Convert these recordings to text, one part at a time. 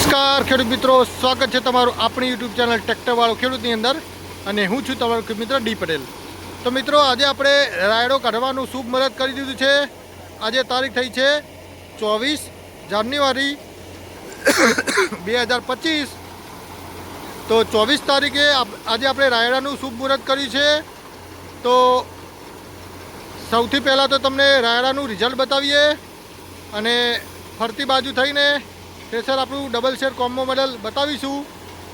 નમસ્કાર ખેડૂત મિત્રો, સ્વાગત છે તમારું આપણી યુટ્યુબ ચેનલ ટ્રેક્ટરવાળો ખેડૂતની અંદર અને હું છું તમારો મિત્ર ડી પટેલ। તો મિત્રો આજે આપણે રાયડો કાઢવાનું શુભ મુહૂર્ત કરી દીધું છે। આજે તારીખ થઈ છે 24 જાન્યુઆરી 2025। તો 24 તારીખે આજે આપણે રાયડાનું શુભ મુહૂર્ત કર્યું છે। તો સૌથી પહેલાં તો તમને રાયડાનું રિઝલ્ટ બતાવીએ અને ફરતી બાજુ થઈને થ્રેસર આપણું ડબલ શેર કોમ્બો મોડેલ બતાવીશું।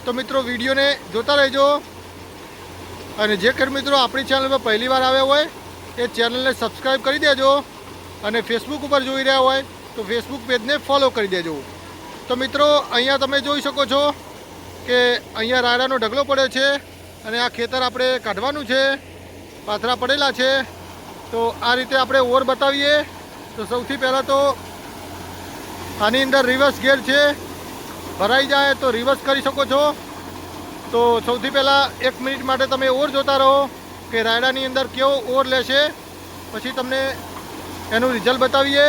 તો મિત્રો વિડીયોને જોતા રહેજો અને જે ખેડૂત મિત્રો આપણી ચેનલ પર પહેલી વાર આવ્યા હોય એ ચેનલને સબસ્ક્રાઈબ કરી દેજો અને ફેસબુક ઉપર જોઈ રહ્યા હોય તો ફેસબુક પેજને ફોલો કરી દેજો। તો મિત્રો અહીંયા તમે જોઈ શકો છો કે અહીંયા રાયડાનો ઢગલો પડ્યો છે અને આ ખેતર આપણે કાઢવાનું છે, પાથરા પડેલા છે। તો આ રીતે આપણે ઓર બતાવીએ તો સૌથી પહેલાં તો આની અંદર રિવર્સ ગેર છે, ભરાઈ જાય તો રિવર્સ કરી શકો છો। તો સૌથી પહેલાં 1 મિનિટ માટે તમે ઓર જોતા રહો કે રાયડાની અંદર કેવો ઓર લેશે, પછી તમને એનું રિઝલ્ટ બતાવીએ।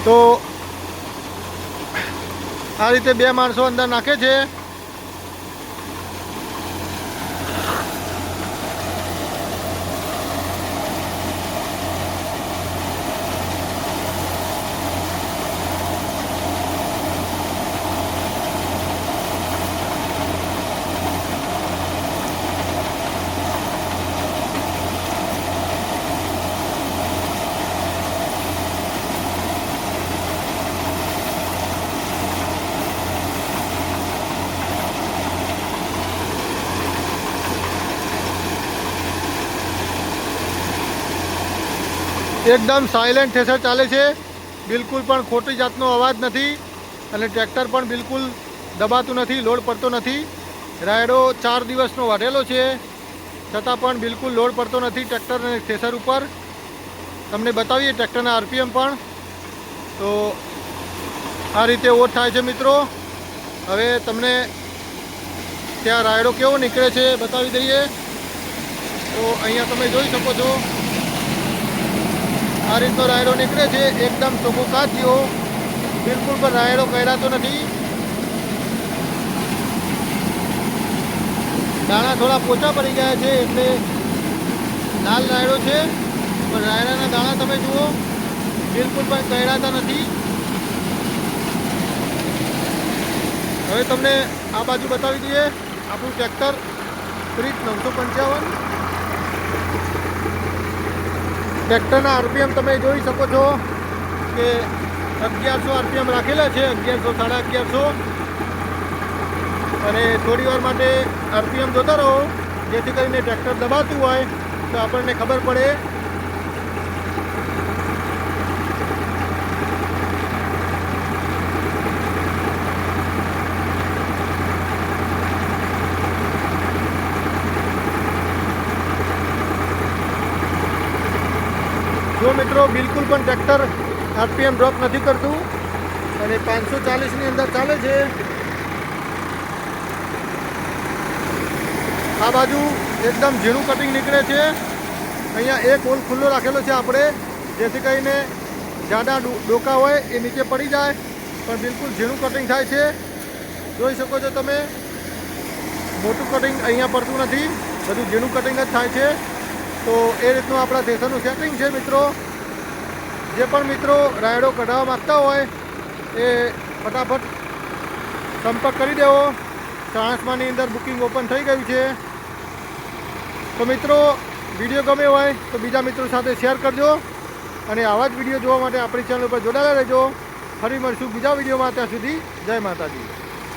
તો આ રીતે 2 માણસો અંદર નાખે છે। एकदम साइलेंट थ्रेसर चाले छे, बिल्कुल पण खोटी जातनो अवाज नहीं अने ट्रेक्टर पण बिल्कुल दबातुं नहीं, लोड पड़तो नहीं। रायडो 4 दिवसनो वाढेलो छे छतां पण बिल्कुल लोड पड़तो नहीं ट्रेक्टर अने थ्रेसर उपर। तमने बतावीए ट्रेक्टरना आरपीएम पण। तो आ रीते ओर थाय छे मित्रों। हवे तमने त्यां रायडो केवो निकळे छे बतावी दईए। तो अहींया तमे जोई शको छो आ रीतनो रायडो निकले छे, एकदम चमोकात जेवो, बिल्कुल पण रायडो कढातो नहीं। दाणा थोड़ा पोचा पड़ी गया है एटले लाल रायडो छे, पण रायडाना दाणा तमे जुओ बिल्कुल पण कढाता नहीं। हवे तमने आ बाजू बतावी दीए आपणुं ट्रेक्टर क्रीट 955। ट्रेक्टरना आरपीएम तमे जोई शको छो कि 1100 आरपीएम राखेला छे, 1100 1150। अने थोड़ी वार माटे आरपीएम जोता रहो जेथी करीने ट्रेक्टर दबातुं होय तो आपणने खबर पड़े। जो मित्रों बिल्कुल पण ट्रेक्टर आरपीएम ड्रॉप नहीं करतुं अने 540 नी अंदर चाले छे। आ बाजू एकदम झीणुं कटिंग निकळे छे। अहींया एक होल खुल्लो राखेलो छे आपणे जेथी करीने जाडा डोका होय ए नीचे पड़ी जाए, पण बिल्कुल झीणुं कटिंग थाय छे। जोई शको छो तमे मोटुं कटिंग अहींया पड़तुं नथी, बधुं झीणुं कटिंग ज थाय छे। तो ए रीतनु आपणा थ्रेसरनुं सेटिंग छे मित्रों। जे पण मित्रों रायडो कढावा मागता होय ए फटाफट संपर्क करी देवो। चाणस्मानी अंदर बुकिंग ओपन थई गयुं छे। तो मित्रों विडियो गमे होय तो बीजा मित्रों साथे शेर करजो अने आवा ज विडियो जोवा माटे आपणी चेनल पर जोडाયેલા રહેજો। फरी मळीशुं बीजा विडियोमां, त्यां सुधी जय माताजी।